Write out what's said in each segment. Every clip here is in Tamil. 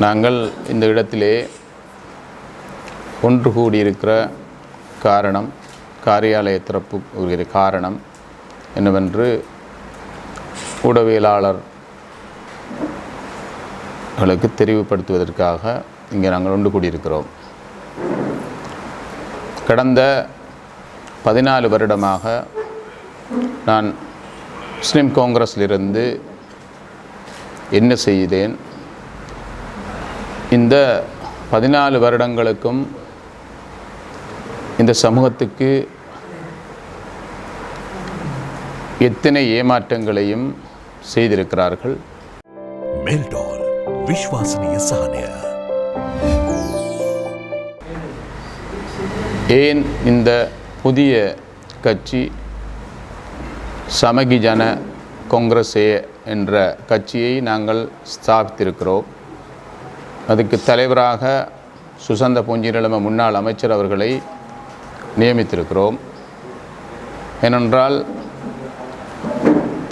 நாங்கள் இந்த இடத்திலே ஒன்று கூடியிருக்கிற காரணம், காரியாலய திறப்பு ஒரு காரணம் என்னவென்று ஊடகவியலாளர்களுக்கு தெரிவுபடுத்துவதற்காக இங்கே நாங்கள் ஒன்று கூடியிருக்கிறோம். கடந்த 14 வருடமாக நான் முஸ்லிம் காங்கிரஸிலிருந்து என்ன செய்தேன், இந்த 14 வருடங்களுக்கும் இந்த சமூகத்துக்கு எத்தனை ஏமாற்றங்களையும் செய்திருக்கிறார்கள். மெல்டால் விஸ்வாசனீய சாதனை. ஏன் இந்த புதிய கட்சி சமகி ஜன காங்கிரஸே என்ற கட்சியை நாங்கள் ஸ்தாபித்திருக்கிறோம். அதுக்கு தலைவராக சுசந்த பூஞ்சிநிலம முன்னாள் அமைச்சர் அவர்களை நியமித்திருக்கிறோம். ஏனென்றால்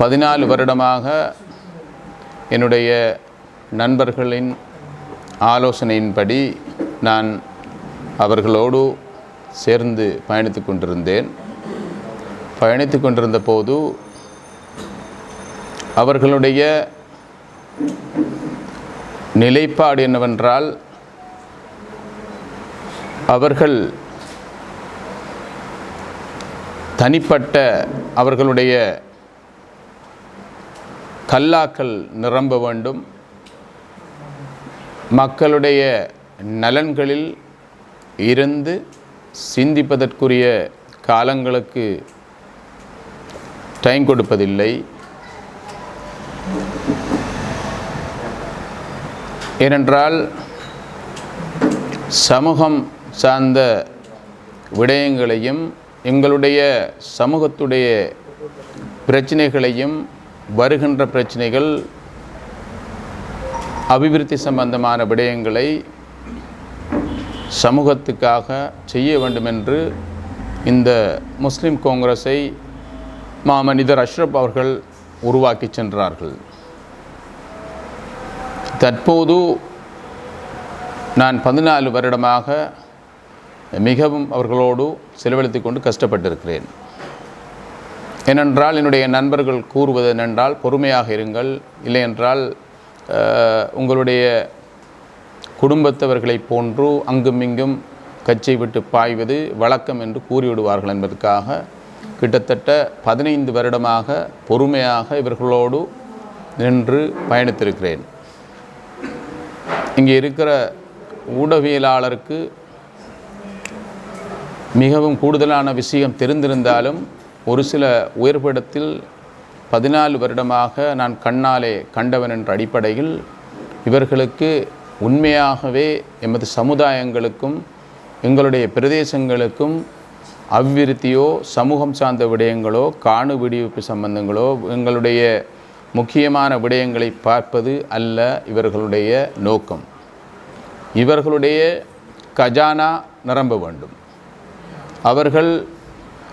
14 வருடமாக என்னுடைய நண்பர்களின் ஆலோசனையின்படி நான் அவர்களோடு சேர்ந்து பயணித்து கொண்டிருந்த போது அவர்களுடைய நிலைப்பாடு என்னவென்றால், அவர்கள் தனிப்பட்ட அவர்களுடைய கல்லாக்கள் நிரம்ப வேண்டும், மக்களுடைய நலன்களில் இருந்து சிந்திப்பதற்குரிய காலங்களுக்கு டைம் கொடுப்பதில்லை. ஏனென்றால் சமூகம் சார்ந்த விடயங்களையும் எங்களுடைய சமூகத்துடைய பிரச்சனைகளையும், வருகின்ற பிரச்சனைகள் அபிவிருத்தி சம்பந்தமான விடயங்களை சமூகத்துக்காக செய்ய வேண்டும் என்று இந்த முஸ்லிம் காங்கிரஸை மாமனிதர் அஷ்ரப் அவர்கள் உருவாக்கி சென்றார்கள். தற்போது நான் 14 வருடமாக மிகவும் அவர்களோடு செலவழித்து கொண்டு கஷ்டப்பட்டிருக்கிறேன். ஏனென்றால் என்னுடைய நண்பர்கள் கூறுவது என்னென்றால், பொறுமையாக இருங்கள், இல்லை என்றால் உங்களுடைய குடும்பத்தவர்களை போன்று அங்கும் இங்கும் கட்சியை விட்டு பாய்வது வழக்கம் என்று கூறிவிடுவார்கள் என்பதற்காக கிட்டத்தட்ட 15 வருடமாக பொறுமையாக இவர்களோடு நின்று பயணித்திருக்கிறேன். இங்கே இருக்கிற ஊடகவியலாளருக்கு மிகவும் கூடுதலான விஷயம் தெரிந்திருந்தாலும், ஒரு சில உயர்படத்தில் 14 வருடமாக நான் கண்ணாலே கண்டவன் என்ற அடிப்படையில் இவர்களுக்கு உண்மையாகவே எமது சமுதாயங்களுக்கும் எங்களுடைய பிரதேசங்களுக்கும் அபிவிருத்தியோ, சமூகம் சார்ந்த விடயங்களோ, காணு விடுவிப்பு சம்பந்தங்களோ, எங்களுடைய முக்கியமான விடயங்களை பார்ப்பது அல்ல இவர்களுடைய நோக்கம். இவர்களுடைய கஜானா நிரம்ப வேண்டும்.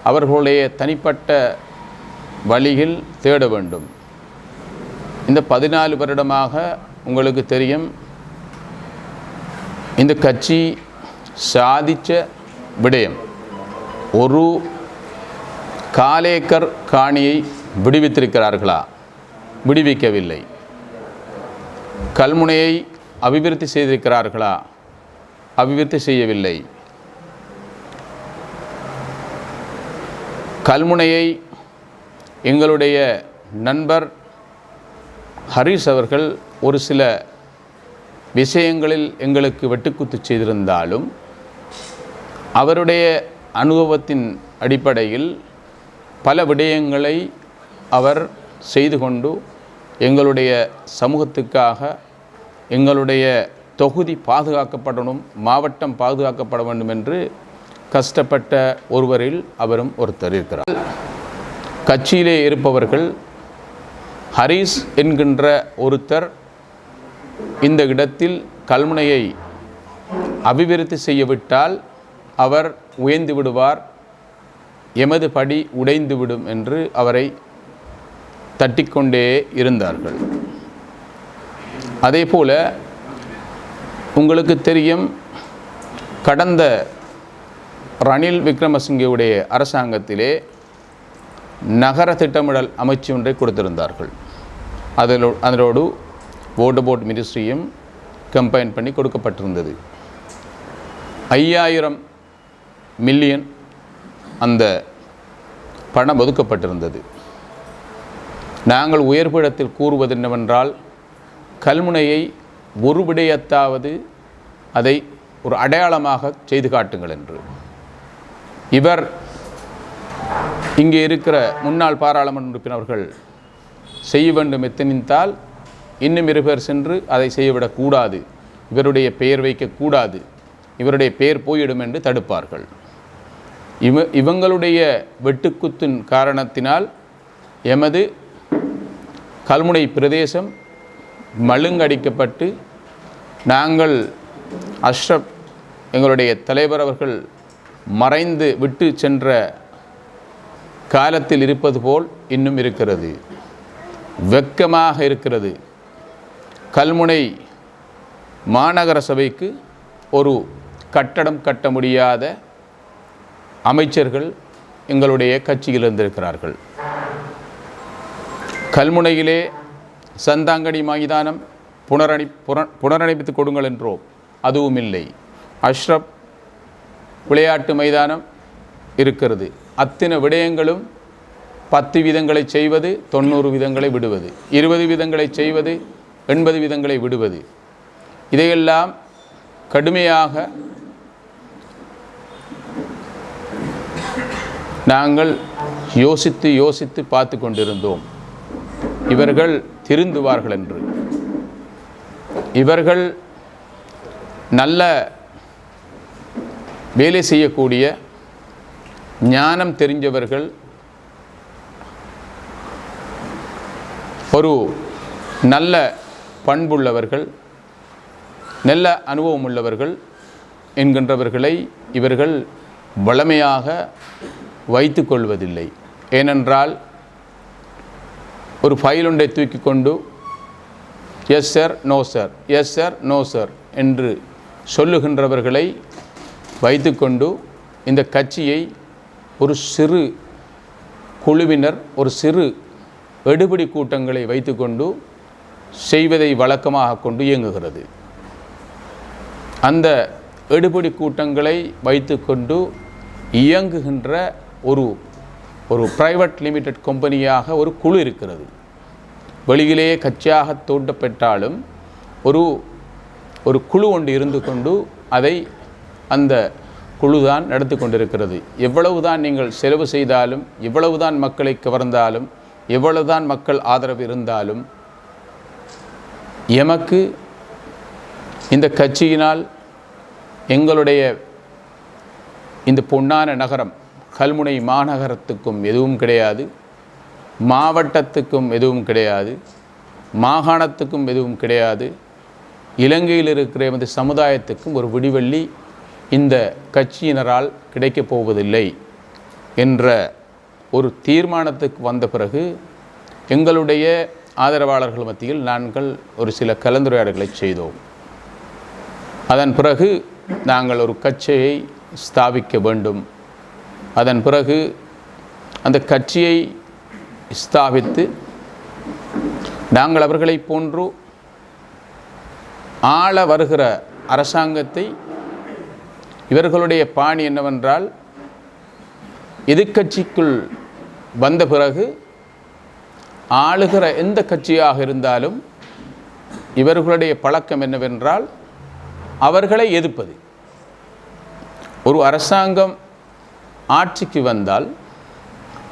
அவர்களுடைய தனிப்பட்ட வழியில் தேட வேண்டும். இந்த 14 வருடமாக உங்களுக்கு தெரியும், இந்த கட்சி சாதித்த விடயம், ஒரு காலேக்கர் காணியை விடுவித்திருக்கிறார்களா? விடுவிக்கவில்லை. கல்முனையை அபிவிருத்தி செய்திருக்கிறார்களா? அபிவிருத்தி செய்யவில்லை. கல்முனையை எங்களுடைய நண்பர் ஹரிஸ் அவர்கள் ஒரு சில விஷயங்களில் எங்களுக்கு வெட்டுக்குத்து செய்திருந்தாலும், அவருடைய அனுபவத்தின் அடிப்படையில் பல விடயங்களை அவர் செய்து கொண்டு எங்களுடைய சமூகத்துக்காக எங்களுடைய தொகுதி பாதுகாக்கப்படணும், மாவட்டம் பாதுகாக்கப்பட வேண்டும் என்று கஷ்டப்பட்ட ஒருவரில் அவரும் ஒருத்தர் இருக்கிறார். கட்சியிலே இருப்பவர்கள் ஹரிஸ் என்கின்ற ஒருத்தர் இந்த இடத்தில் கல்முனையை அபிவிருத்தி செய்யவிட்டால் அவர் உயர்ந்து விடுவார், எமது படி உடைந்துவிடும் என்று அவரை தட்டிக்கொண்டே இருந்தார்கள். அதேபோல உங்களுக்கு தெரியும், கடந்த ரணில் விக்ரமசிங்கவுடைய அரசாங்கத்திலே நகர திட்டமிடல் அமைச்சு ஒன்றை கொடுத்திருந்தார்கள். அதனோடு வாட்டர் போர்ட் மினிஸ்ட்ரியும் கம்பைன் பண்ணி கொடுக்கப்பட்டிருந்தது. 5000 மில்லியன் அந்த பணம் ஒதுக்கப்பட்டிருந்தது. நாங்கள் உயர்பிடத்தில் கூறுவது என்னவென்றால், கல்முனையை ஒரு விடயத்தாவது அதை ஒரு அடையாளமாக செய்து காட்டுங்கள் என்று. இவர் இங்கே இருக்கிற முன்னாள் பாராளுமன்ற உறுப்பினர்கள் செய்ய வேண்டும் எத்தனித்தால் இன்னும் 2 பேர் சென்று அதை செய்யவிடக்கூடாது, இவருடைய பெயர் வைக்கக்கூடாது, இவருடைய பெயர் போயிடும் என்று தடுப்பார்கள். இவங்களுடைய வெட்டுக்குத்தின் காரணத்தினால் எமது கல்முனை பிரதேசம் மழுங்கடிக்கப்பட்டு, நாங்கள் அஷ்ரப் எங்களுடைய தலைவர் அவர்கள் மறைந்து விட்டு சென்ற காலத்தில் இருப்பது போல் இன்னும் இருக்கிறது. வெட்கமாக இருக்கிறது. கல்முனை மாநகர சபைக்கு ஒரு கட்டடம் கட்ட முடியாத அமைச்சர்கள் எங்களுடைய கட்சியில் இருந்திருக்கிறார்கள். கல்முனையிலே சந்தாங்கடி மைதானம் புனரமைத்து கொடுங்கள் என்றோம், அதுவும் இல்லை. அஷ்ரப் விளையாட்டு மைதானம் இருக்கிறது. அத்தனை விடயங்களும் 10 வீதங்களை செய்வது, 90 வீதங்களை விடுவது, 20 வீதங்களை செய்வது, 80 வீதங்களை விடுவது, இதையெல்லாம் கடுமையாக நாங்கள் யோசித்து பார்த்து கொண்டிருந்தோம். இவர்கள் திருந்துவார்கள் என்று. இவர்கள் நல்ல வேலை செய்யக்கூடிய ஞானம் தெரிஞ்சவர்கள், ஒரு நல்ல பண்புள்ளவர்கள், நல்ல அனுபவம் உள்ளவர்கள் என்கின்றவர்களை இவர்கள் வளமையாக வைத்து கொள்வதில்லை. ஏனென்றால் ஒரு ஃபைல் ஒன்றை தூக்கி கொண்டு yes sir no sir, yes sir no sir என்று சொல்லுகின்றவர்களை வைத்துக்கொண்டு இந்த கட்சியை ஒரு சிறு குழுவினர், ஒரு சிறு எடுபிடி கூட்டங்களை வைத்துக்கொண்டு செய்வதை வழக்கமாக கொண்டு இயங்குகிறது. அந்த எடுபிடி கூட்டங்களை வைத்துக்கொண்டு இயங்குகின்ற ஒரு பிரைவேட் லிமிடெட் கம்பெனியாக ஒரு குழு இருக்கிறது. வெளியிலேயே கட்சியாக தோண்டப்பட்டாலும் ஒரு குழு ஒன்று இருந்து கொண்டு அதை அந்த குழுதான் நடத்தி கொண்டிருக்கிறது. எவ்வளவுதான் நீங்கள் செலவு செய்தாலும், எவ்வளவுதான் மக்களை கவர்ந்தாலும், எவ்வளவுதான் மக்கள் ஆதரவு இருந்தாலும், எமக்கு இந்த கட்சியினால் எங்களுடைய இந்த பொன்னான நகரம் கல்முனை மாநகரத்துக்கும் எதுவும் கிடையாது, மாவட்டத்துக்கும் எதுவும் கிடையாது, மாகாணத்துக்கும் எதுவும் கிடையாது, இலங்கையில் இருக்கிற எமது சமுதாயத்துக்கும் ஒரு விடிவெள்ளி இந்த கட்சியினரால் கிடைக்கப் போவதில்லை என்ற ஒரு தீர்மானத்துக்கு வந்த பிறகு எங்களுடைய ஆதரவாளர்கள் மத்தியில் நாங்கள் ஒரு சில கலந்துரையாடல்களை செய்தோம். அதன் பிறகு நாங்கள் ஒரு கட்சியை ஸ்தாபிக்க வேண்டும். அதன் பிறகு அந்த கட்சியை ஸ்தாபித்து நாங்கள் அவர்களை போன்று ஆள வருகிற அரசாங்கத்தை, இவர்களுடைய பாணி என்னவென்றால், எதிர்க்கட்சிக்குள் வந்த பிறகு ஆளுகிற எந்த கட்சியாக இருந்தாலும் இவர்களுடைய பழக்கம் என்னவென்றால் அவர்களை எதிர்ப்பது. ஒரு அரசாங்கம் ஆட்சிக்கு வந்தால்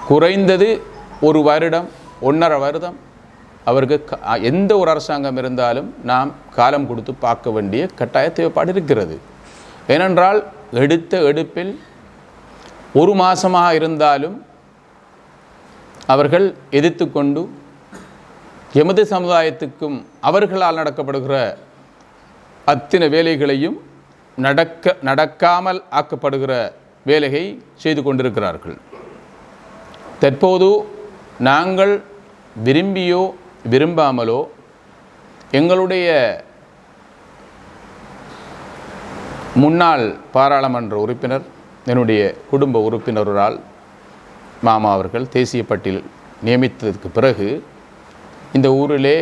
குறைந்தது 1 வருடம் 1.5 வருடம் அவருக்கு எந்த ஒரு அரசாங்கம் இருந்தாலும் நாம் காலம் கொடுத்து பார்க்க வேண்டிய கட்டாய தேவைப்பாடு இருக்கிறது. ஏனென்றால் எடுத்த எடுப்பில் 1 மாதமாக இருந்தாலும் அவர்கள் எதிர்த்து கொண்டு எமது சமுதாயத்துக்கும் அவர்களால் நடக்கப்படுகிற அத்தனை வேலைகளையும் நடக்காமல் ஆக்கப்படுகிற வேலையை செய்து கொண்டிருக்கிறார்கள். தற்போது நாங்கள் விரும்பியோ விரும்பாமலோ எங்களுடைய முன்னாள் பாராளுமன்ற உறுப்பினர், என்னுடைய குடும்ப உறுப்பினரால் மாமா அவர்கள் தேசிய பட்டியல் நியமித்ததற்கு பிறகு இந்த ஊரிலே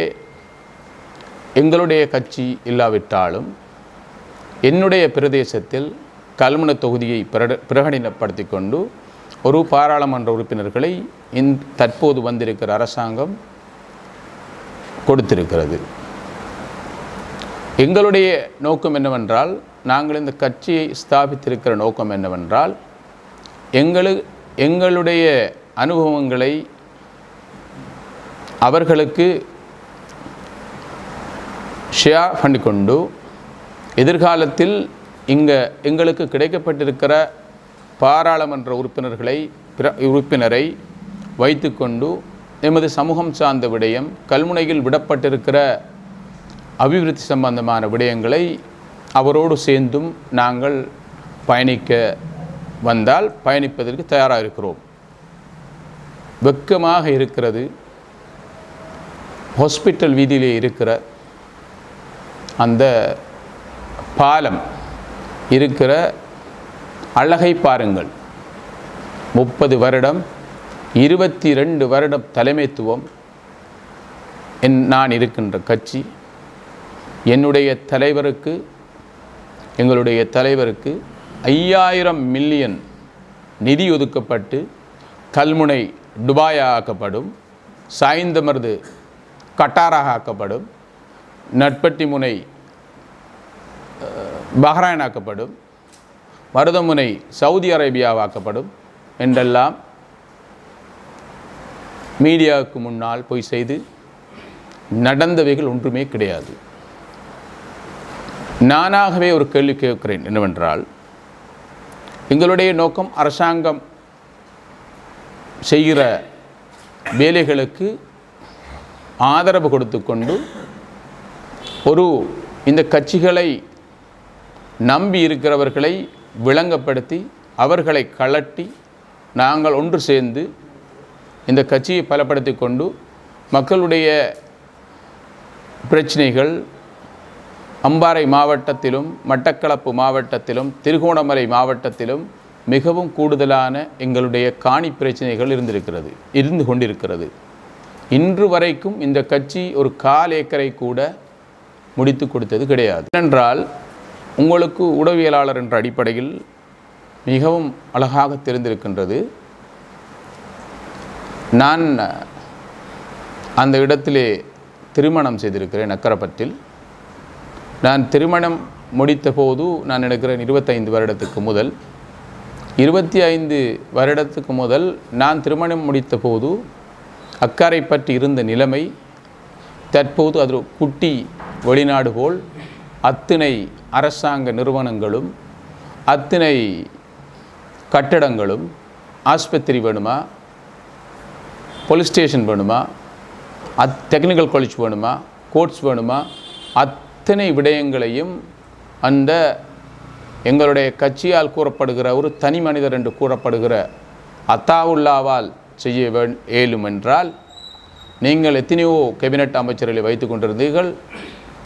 எங்களுடைய கட்சி இல்லாவிட்டாலும் என்னுடைய பிரதேசத்தில் கல்முனை தொகுதியை பிரகடனப்படுத்தி கொண்டு ஒரு பாராளுமன்ற உறுப்பினர்களை தற்போது வந்திருக்கிற அரசாங்கம் கொடுத்திருக்கிறது. எங்களுடைய நோக்கம் என்னவென்றால், நாங்கள் இந்த கட்சியை ஸ்தாபித்திருக்கிற நோக்கம் என்னவென்றால், எங்களுடைய அனுபவங்களை அவர்களுக்கு ஷேர் பண்ணிக்கொண்டு எதிர்காலத்தில் எங்களுக்கு கிடைக்கப்பட்டிருக்கிற பாராளுமன்ற உறுப்பினரை வைத்துக்கொண்டு எமது சமூகம் சார்ந்த விடயம், கல்முனையில் விடப்பட்டிருக்கிற அபிவிருத்தி சம்பந்தமான விடயங்களை அவரோடு சேர்ந்தும் நாங்கள் பயணிக்க வந்தால் பயணிப்பதற்கு தயாராக இருக்கிறோம். வெட்கமாக இருக்கிறது, ஹாஸ்பிட்டல் வீதியிலே இருக்கிற அந்த பாலம் இருக்கிற அழகை பாருங்கள். 30 வருடம் 22 வருடம் தலைமைத்துவம் நான் இருக்கின்ற கட்சி, எங்களுடைய தலைவருக்கு 5000 மில்லியன் நிதி ஒதுக்கப்பட்டு கல்முனை துபாயாக ஆக்கப்படும், சாய்ந்தமருது கட்டாராக ஆக்கப்படும், நட்பட்டி முனை பஹ்ரைன் ஆக்கப்படும், மருதமுனை சவுதி அரேபியாவாக்கப்படும் என்றெல்லாம் மீடியாவுக்கு முன்னால் போய் செய்து நடந்தவைகள் ஒன்றுமே கிடையாது. நானாகவே ஒரு கேள்வி கேட்கிறேன் என்னவென்றால், எங்களுடைய நோக்கம் அரசாங்கம் செய்கிற வேலைகளுக்கு ஆதரவு கொடுத்து கொண்டு இந்த கட்சிகளை நம்பி இருக்கிறவர்களை விளங்கப்படுத்தி அவர்களை கலட்டி நாங்கள் ஒன்று சேர்ந்து இந்த கட்சியை பலப்படுத்தி கொண்டு மக்களுடைய பிரச்சனைகள் அம்பாறை மாவட்டத்திலும் மட்டக்களப்பு மாவட்டத்திலும் திருகோணமலை மாவட்டத்திலும் மிகவும் கூடுதலான எங்களுடைய காணி பிரச்சனைகள் இருந்து கொண்டிருக்கிறது. இன்று வரைக்கும் இந்த கட்சி ஒரு 1/4 ஏக்கரை கூட முடித்து கொடுத்தது கிடையாது. ஏனென்றால் உங்களுக்கு உளவியலாளர் என்ற அடிப்படையில் மிகவும் அழகாக தெரிந்திருக்கின்றது. நான் அந்த இடத்திலே திருமணம் செய்திருக்கிறேன் அக்கரப்பட்டில். நான் திருமணம் முடித்த போது நான் நினைக்கிறேன் 25 வருடத்துக்கு முதல் 25 வருடத்துக்கு முதல் நான் திருமணம் முடித்த போது அக்கறை பற்றி இருந்த நிலைமை தற்போது அது குட்டி வெளிநாடு போல் அத்தனை அரசாங்க நிறுவனங்களும் அத்தனை கட்டடங்களும், ஆஸ்பத்திரி வேணுமா, போலீஸ் ஸ்டேஷன் வேணுமா, டெக்னிக்கல் காலேஜ் வேணுமா, கோர்ட்ஸ் வேணுமா, அத்தனை விடயங்களையும் அந்த எங்களுடைய கட்சியால் கூறப்படுகிற ஒரு தனி மனிதர் என்று கூறப்படுகிற அத்தாவுல்லாவால் செய்ய இயலும் என்றால், நீங்கள் எத்தனையோ கேபினட் அமைச்சர்களை வைத்து கொண்டிருந்தீர்கள்,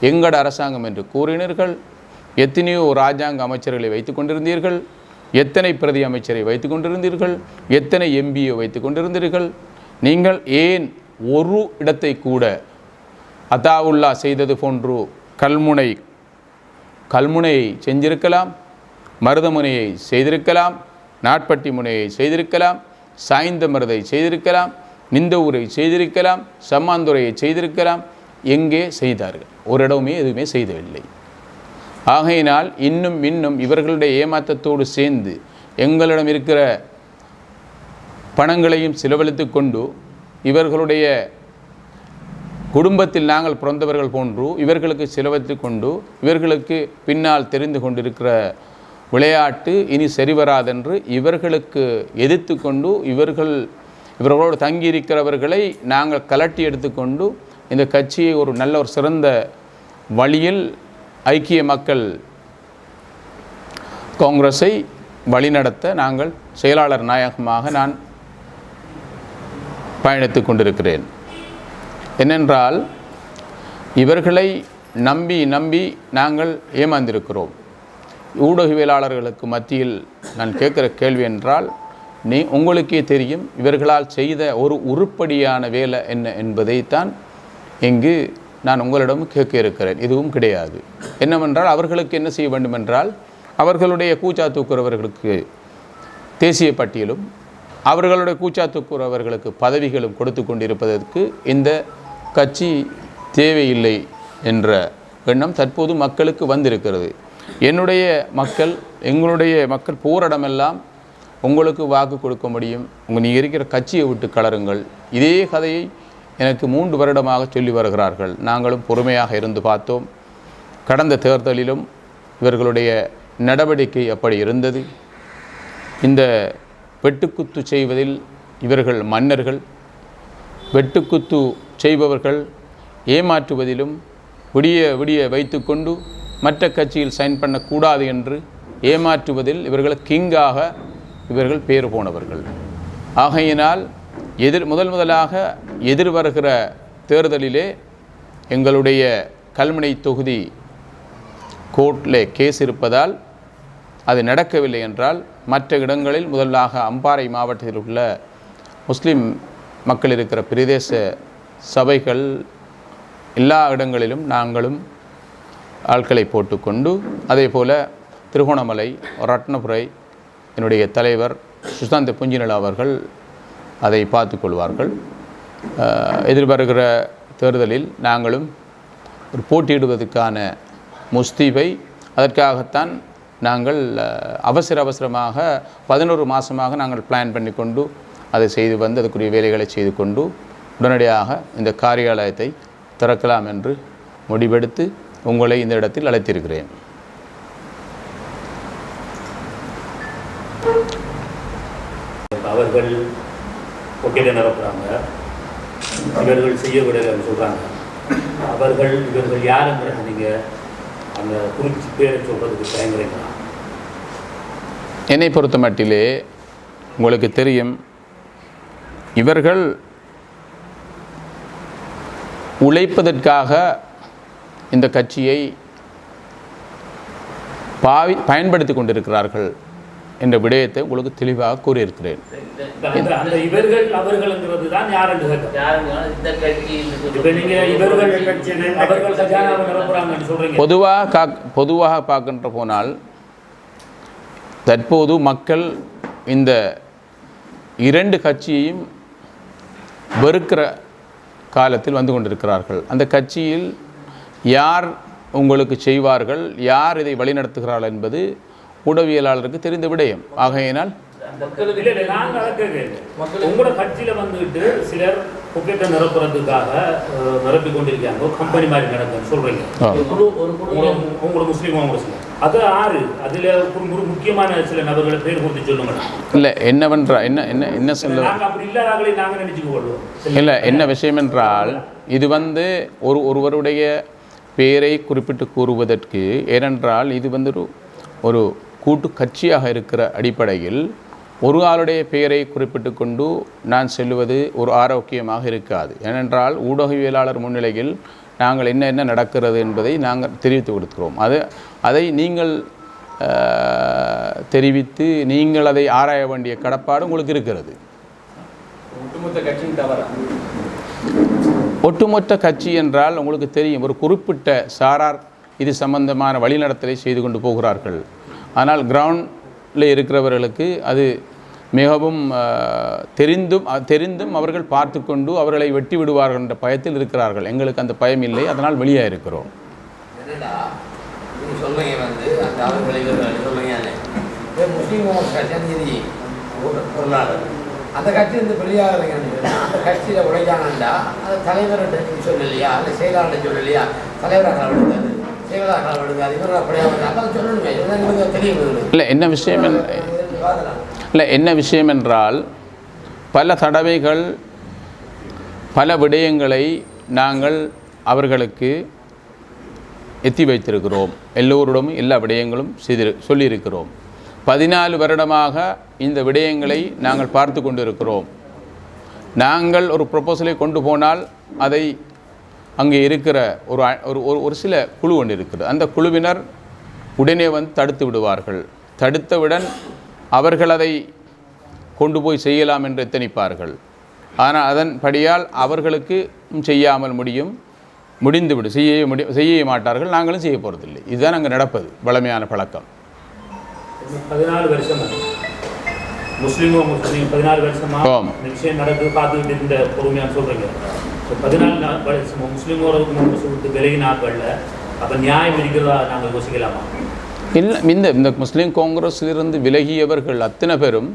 எங்கட அரசாங்கம் என்று கூறினீர்கள், எத்தனையோ இராஜாங்க அமைச்சர்களை வைத்து கொண்டிருந்தீர்கள், எத்தனை பிரதி அமைச்சரை வைத்து கொண்டிருந்தீர்கள், எத்தனை எம்பியை வைத்து கொண்டிருந்தீர்கள். நீங்கள் ஏன் ஒரு இடத்தை கூட அத்தாவுல்லா செய்தது போன்று கல்முனையை செஞ்சிருக்கலாம், மருதமுனையை செய்திருக்கலாம், நாட்பட்டி முனையை செய்திருக்கலாம், சாய்ந்த மருதை செய்திருக்கலாம், நிந்தவூரை செய்திருக்கலாம், சம்மாந்துறையை செய்திருக்கலாம். எங்கே செய்தார்கள்? ஒரு இடமே எதுவுமே செய்தவில்லை. ஆகையினால் இன்னும் இவர்களுடைய ஏமாற்றத்தோடு சேர்ந்து எங்களிடம் இருக்கிற பணங்களையும் செலவழித்து கொண்டு இவர்களுடைய குடும்பத்தில் நாங்கள் பிறந்தவர்கள் போன்று இவர்களுக்கு செலவழித்து கொண்டு இவர்களுக்கு பின்னால் தெரிந்து கொண்டிருக்கிற விளையாட்டு இனி சரிவராதென்று இவர்களுக்கு எதிர்த்து கொண்டு இவர்களோடு தங்கியிருக்கிறவர்களை நாங்கள் கலட்டி எடுத்துக்கொண்டு இந்த கட்சியை ஒரு நல்ல ஒரு சிறந்த வழியில் ஐக்கிய மக்கள் காங்கிரஸை வழிநடத்த நாங்கள் செயலாளர் நாயகமாக நான் பயணித்து கொண்டிருக்கிறேன். என்னென்றால் இவர்களை நம்பி நாங்கள் ஏமாந்திருக்கிறோம். ஊடகவியலாளர்களுக்கு மத்தியில் நான் கேட்குற கேள்வி என்றால், உங்களுக்கே தெரியும் இவர்களால் செய்த ஒரு உருப்படியான வேலை என்ன என்பதைத்தான் இங்கு நான் உங்களிடம் கேட்க இருக்கிறேன். இதுவும் கிடையாது. என்னவென்றால், அவர்களுக்கு என்ன செய்ய வேண்டும் என்றால், அவர்களுடைய கூச்சா தூக்குறவர்களுக்கு தேசிய பட்டியலும் அவர்களுடைய கூச்சா தூக்குறவர்களுக்கு பதவிகளும் கொடுத்து கொண்டிருப்பதற்கு இந்த கட்சி தேவையில்லை என்ற எண்ணம் தற்போது மக்களுக்கு வந்திருக்கிறது. எங்களுடைய மக்கள் போரிடமெல்லாம் உங்களுக்கு வாக்கு கொடுக்க முடியும், நீங்கள் இருக்கிற கட்சியை விட்டு கலருங்கள். இதே கதையை எனக்கு 3 வருடமாக சொல்லி வருகிறார்கள். நாங்களும் பொறுமையாக இருந்து பார்த்தோம். கடந்த தேர்தலிலும் இவர்களுடைய நடவடிக்கை அப்படி இருந்தது. இந்த வெட்டுக்குத்து செய்வதில் இவர்கள் மன்னர்கள். வெட்டுக்குத்து செய்பவர்கள் ஏமாற்றுவதிலும் விடிய வைத்துக்கொண்டு மற்ற கட்சியில் சைன் பண்ணக்கூடாது என்று ஏமாற்றுவதில் இவர்கள் கிங்காக இவர்கள் பேர் போனவர்கள். ஆகையினால் முதலாக எதிர்வருகிற தேர்தலிலே எங்களுடைய கல்முனை தொகுதி கோர்ட்டில் கேஸ் இருப்பதால் அது நடக்கவில்லை என்றால், மற்ற இடங்களில் முதலாக அம்பாறை மாவட்டத்தில் உள்ள முஸ்லீம் மக்கள் இருக்கிற பிரதேச சபைகள் எல்லா இடங்களிலும் நாங்களும் ஆட்களை போட்டுக்கொண்டு, அதே போல் திருகோணமலை, ரத்னபுரை என்னுடைய தலைவர் சுசாந்த புஞ்சினலா அவர்கள் அதை பார்த்து கொள்வார்கள். எதிர்வருகிற தேர்தலில் நாங்களும் ஒரு போட்டியிடுவதற்கான முஸ்தீபை அதற்காகத்தான் நாங்கள் அவசரமாக 11 மாதமாக நாங்கள் பிளான் பண்ணி கொண்டு அதை செய்து வந்து அதுக்குரிய வேலைகளை செய்து கொண்டு உடனடியாக இந்த காரியாலயத்தை திறக்கலாம் என்று முடிவெடுத்து உங்களை இந்த இடத்தில் அழைத்திருக்கிறேன். அவர்கள் பொக்கெட்டை நிரப்புறாங்க, இவர்கள் செய்ய விடலைன்னு சொல்கிறாங்க. இவர்கள் யாருங்கிற நீங்கள் அந்த குறிச்சி பேரை சொல்கிறதுக்கு தயங்குறீங்களா? என்னை பொறுத்த மட்டிலே உங்களுக்கு தெரியும், இவர்கள் உழைப்பதற்காக இந்த கட்சியை பயன்படுத்தி கொண்டிருக்கிறார்கள் என்ற விடயத்தை உங்களுக்கு தெளிவாக கூறியிருக்கிறேன். பொதுவாக பார்க்கின்ற போனால் தற்போது மக்கள் இந்த 2 கட்சியையும் வெறுக்கிற காலத்தில் வந்து கொண்டிருக்கிறார்கள். அந்த கட்சியில் யார் உங்களுக்கு செய்வார்கள், யார் இதை வழிநடத்துகிறார்கள் என்பது ஊடகவியலாளருக்கு தெரிந்த விடயம். ஆகையினால் உங்களோட கட்சியில் வந்துட்டு சிலர் பொக்கெட்டை நிரப்புறதுக்காக நிரப்பிக் கொண்டிருக்காங்க, கம்பெனி மாதிரி நடக்குன்னு சொல்றீங்க. உங்களோட முஸ்லீம் அது ஆறு, அதில் ஒரு முக்கியமான சில நபர்களை பேர் கொடுத்து சொல்லுங்க. இல்லை என்னவென்றா என்ன சொல்ல அப்படி இல்லாதவர்களை நாங்கள் நினைச்சுக்க கொள்வோம். இல்லை என்ன விஷயம் என்றால், இது வந்து ஒருவருடைய பேரை குறிப்பிட்டு கூறுவதற்கு, ஏனென்றால் இது வந்து ஒரு கூட்டு கட்சியாக இருக்கிற அடிப்படையில் ஒரு ஆளுடைய பெயரை குறிப்பிட்டு கொண்டு நான் செல்வது ஒரு ஆரோக்கியமாக இருக்காது. ஏனென்றால் ஊடகவியலாளர் முன்னிலையில் நாங்கள் என்ன நடக்கிறது என்பதை நாங்கள் தெரிவித்து கொடுக்கிறோம். அதை நீங்கள் தெரிவித்து நீங்கள் அதை ஆராய வேண்டிய கடப்பாடு உங்களுக்கு இருக்கிறது. ஒட்டுமொத்த கட்சி என்றால் உங்களுக்கு தெரியும், ஒரு குறிப்பிட்ட சாரார் இது சம்பந்தமான வழிநடத்தலை செய்து கொண்டு போகிறார்கள். ஆனால் கிரவுண்டில் இருக்கிறவர்களுக்கு அது மிகவும் தெரிந்தும் அவர்கள் பார்த்து கொண்டு அவர்களை வெட்டி விடுவார்கள் என்ற பயத்தில் இருக்கிறார்கள். எங்களுக்கு அந்த பயம் இல்லை, அதனால் வெளியாக இருக்கிறோம். அந்த கட்சி வந்து வெளியாகிறீங்க, அந்த கட்சியில் உழைக்காங்கண்டா அந்த தலைவர்கிட்ட சொல்லலையா, அந்த செயலாளர்கிட்ட சொல்லலையா, தலைவராக விடுக்காது, செயலாளராக விடுக்காது, இவர்கள் அப்படியே அப்போ சொல்லணுமே, எங்களுக்கு தெரியும். என்ன விஷயம் என்றால், பல தடவைகள் பல விடயங்களை நாங்கள் அவர்களுக்கு எத்தி வைத்திருக்கிறோம். எல்லோரிடமும் எல்லா விடயங்களும் சொல்லியிருக்கிறோம். 14 வருடமாக இந்த விடயங்களை நாங்கள் பார்த்து கொண்டிருக்கிறோம். நாங்கள் ஒரு ப்ரொபோசலை கொண்டு போனால் அதை அங்கே இருக்கிற ஒரு சில குழு ஒன்று இருக்கிறது. அந்த குழுவினர் உடனே வந்து தடுத்து விடுவார்கள். தடுத்தவுடன் அவர்கள் அதை கொண்டு போய் செய்யலாம் என்று எத்தனிப்பார்கள். ஆனால் அதன்படியால் அவர்களுக்கு செய்யாமல் முடிந்துவிடும், செய்ய மாட்டார்கள். நாங்களும் செய்ய போகிறதில்லை. இதுதான் அங்கே நடப்பது வழமையான பழக்கம். 14 வருஷம் முஸ்லீம் 14 வருஷமாக இந்த விஷயம் நடக்குது பார்த்துக்கிட்டு இருந்த பொறுமையான சொல்கிறீங்க. 14 வருஷம் முஸ்லீமோட சொல்லிட்டு விலகி நாட்களில் அப்போ நியாயம் இருக்கிறதா நாங்கள் யோசிக்கலாமா? இல்லை, இந்த முஸ்லீம் காங்கிரஸிலிருந்து விலகியவர்கள் அத்தனை பேரும்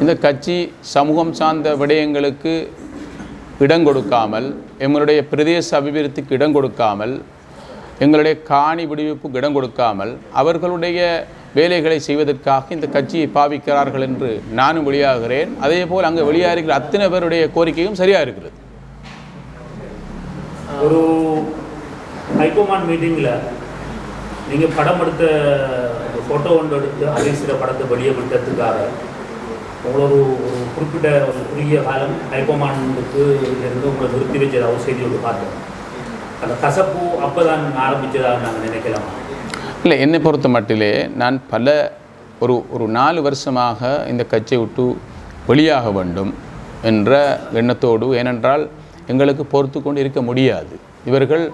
இந்த கட்சி சமூகம் சார்ந்த விடயங்களுக்கு இடம் கொடுக்காமல், எங்களுடைய பிரதேச அபிவிருத்திக்கு இடம் கொடுக்காமல், எங்களுடைய காணி விடுவிப்புக்கு இடம் கொடுக்காமல் அவர்களுடைய வேலைகளை செய்வதற்காக இந்த கட்சியை பாவிக்கிறார்கள் என்று நானும் வெளியாகிறேன். அதே போல் அங்கே வெளியாகிற அத்தனை பேருடைய கோரிக்கையும் சரியாக இருக்கிறது. ஒரு ஹைகமாண்ட் மீட்டிங்கில் நீங்கள் படம் எடுத்த ஃபோட்டோ ஒன்று எடுத்து அதிசய படத்தை வெளியே விட்டதுக்காக உங்களோட ஒரு குறிப்பிட்ட ஒரு குறுகிய காலம் ஹைகமாண்டுக்கு இருந்து உங்களை நிறுத்தி வச்சது அவர் செய்தியோடு பார்த்தோம். அந்த கசப்பு அப்போ தான் ஆரம்பித்ததாக நாங்கள் நினைக்கலாமா? இல்லை, என்னை பொறுத்த மட்டிலே நான் ஒரு 4 வருஷமாக இந்த கட்சியை விட்டு வெளியாக வேண்டும் என்ற எண்ணத்தோடு, ஏனென்றால் எங்களுக்கு பொறுத்து கொண்டு இருக்க முடியாது. இவர்கள்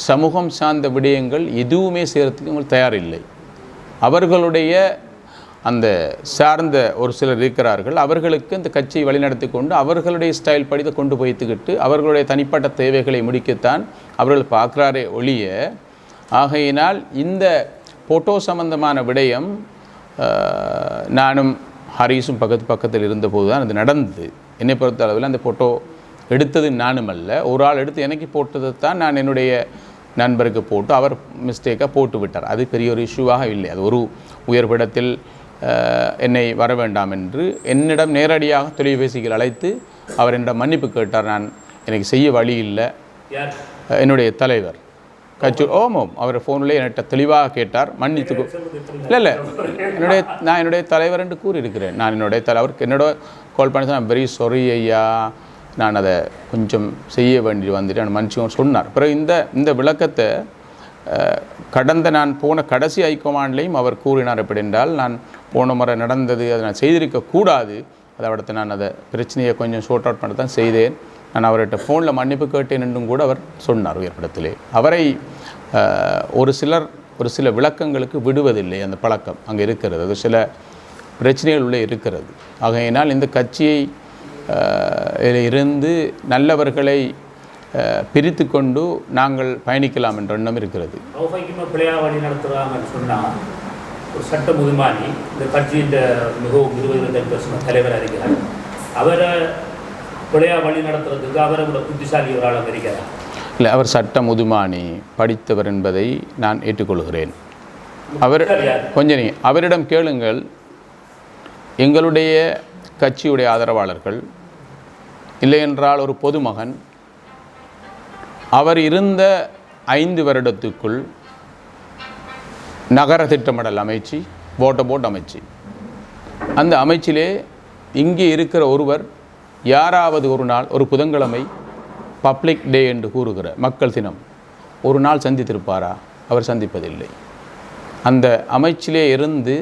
சமூகம் சார்ந்த விடயங்கள் எதுவுமே செய்கிறதுக்கு இவங்க தயாரில்லை. அவர்களுடைய அந்த சார்ந்த ஒரு சிலர் இருக்கிறார்கள், அவர்களுக்கு இந்த கட்சியை வழிநடத்தி கொண்டு அவர்களுடைய ஸ்டைல் படித்தை கொண்டு போய்த்துக்கிட்டு அவர்களுடைய தனிப்பட்ட தேவைகளை முடிக்கத்தான் அவர்கள் பார்க்குறாரே ஒழிய, ஆகையினால் இந்த ஃபோட்டோ சம்பந்தமான விடயம் நானும் ஹரீஸும் பக்கத்தில் இருந்தபோது தான் அது நடந்தது. என்னை பொறுத்த அளவில் அந்த ஃபோட்டோ எடுத்தது நானும் அல்ல, ஒரு ஆள் எடுத்து எனக்கு போட்டதை தான் நான் என்னுடைய நண்பருக்கு போட்டு அவர் மிஸ்டேக்காக போட்டு விட்டார். அது பெரிய ஒரு இஷ்யூவாக இல்லை. அது ஒரு உயர்விடத்தில் என்னை வர வேண்டாம் என்று என்னிடம் நேரடியாக தொலைபேசிகள் அழைத்து அவர் என்னிடம் மன்னிப்பு கேட்டார். நான் எனக்கு செய்ய வழி இல்லை. என்னுடைய தலைவர் ஓமோம் அவர் ஃபோனில் என்கிட்ட தெளிவாக கேட்டார், மன்னித்து இல்லை நான் என்னுடைய தலைவர் என்று கூறியிருக்கிறேன். நான் என்னுடைய தலைவருக்கு என்னோட கால் பண்ணி நான் வெரி சாரி ஐயா, நான் அதை கொஞ்சம் செய்ய வேண்டி வந்துட்டு நான் மன்னிச்சுன்னு சொன்னார். பிறகு இந்த விளக்கத்தை கடந்த நான் போன கடைசி ஹைகமாண்ட்லேயும் அவர் கூறினார். எப்படி என்றால், நான் போன முறை நடந்தது அதை நான் செய்திருக்கக்கூடாது, அதை அடுத்து நான் அதை பிரச்சனையை கொஞ்சம் ஷார்ட் அவுட் பண்ண தான் செய்தேன், நான் அவர்கிட்ட ஃபோனில் மன்னிப்பு கேட்டேன் என்றும் கூட அவர் சொன்னார். உயர்படத்திலே அவரை ஒரு சில விளக்கங்களுக்கு விடுவதில்லை. அந்த பழக்கம் அங்கே இருக்கிறது, அது சில பிரச்சனைகள் உள்ளே இருக்கிறது. ஆகையினால் இந்த கட்சியை இருந்து நல்லவர்களை பிரித்து கொண்டு நாங்கள் பயணிக்கலாம் என்ற எண்ணம் இருக்கிறது. வழி நடத்துகிறாங்கன்னு சொன்னால் ஒரு சட்ட முதுமானி இந்த கட்சியின் மிகவும் 20-25 தலைவர் இருக்கிறார். அவரை பிள்ளையாக வழி நடத்துறதுக்கு அவரை கூட புத்திசாலி ஒரு ஆளாக இருக்கிறார். இல்லை, அவர் சட்ட முதுமானி படித்தவர் என்பதை நான் ஏற்றுக்கொள்கிறேன். அவர் கொஞ்சம் அவரிடம் கேளுங்கள். எங்களுடைய கட்சியுடைய ஆதரவாளர்கள் இல்லை என்றால் ஒரு பொதுமகன் அவர் இருந்த 5 வருடத்துக்குள் நகர திட்டமிடல் அமைச்சு, போர்டு அமைச்சு, அந்த அமைச்சிலே இங்கே இருக்கிற ஒருவர் யாராவது ஒரு நாள் ஒரு புதன்கிழமை பப்ளிக் டே என்று கூறுகிற மக்கள் தினம் ஒரு நாள் சந்தித்திருப்பாரா? அவர் சந்திப்பதில்லை. அந்த அமைச்சிலே இருந்து